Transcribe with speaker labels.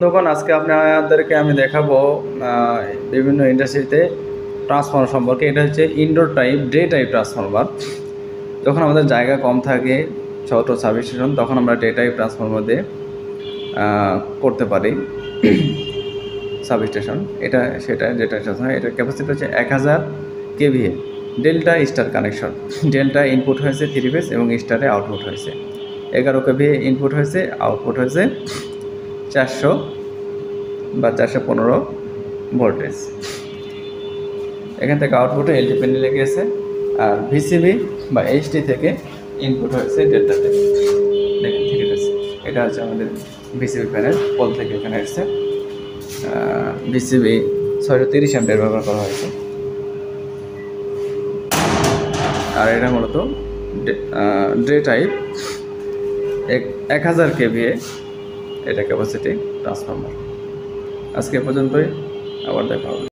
Speaker 1: তখন আজকে আপনাদেরকে আমি দেখাবো বিভিন্ন ইন্ডাস্ট্রিতে ট্রান্সফর্মার সম্পর্কে। এটা হচ্ছে indoor type day type transformer. যখন আমাদের জায়গা কম থাকে, ছোট সাবস্টেশন, তখন আমরা ডে টাইপ ট্রান্সফর্মার দিয়ে করতে পারি সাবস্টেশন। এটা সেটা যেটা এটার ক্যাপাসিটি হচ্ছে 1000 KVA delta star connection. Delta input হয়েছে 3 ফেজ এবং স্টারে আউটপুট হয়েছে 11 কেভিএ ইনপুট হয়েছে, আউটপুট হয়েছে 400 বা 415 ভোল্টেজ। এখান থেকে আউটপুটে এলটি প্যানেলে গেছে, আর ভিসিবি বা এইচডি থেকে ইনপুট হয়েছে ডেল্টাতে। দেখেন ঠিক আছে, এটা হচ্ছে আমাদের ভিসিবি প্যানেল, পোল থেকে এখানে এসছে। ভিসিবি 630 অ্যাম্পিয়ার ব্যবহার করা হয়েছে। আর এটা মূলত ডে টাইপ 1000 কেভিএ এটা ক্যাপাসিটি ট্রান্সফর্মার। আজকে পর্যন্তই, আবার দেখা হবে।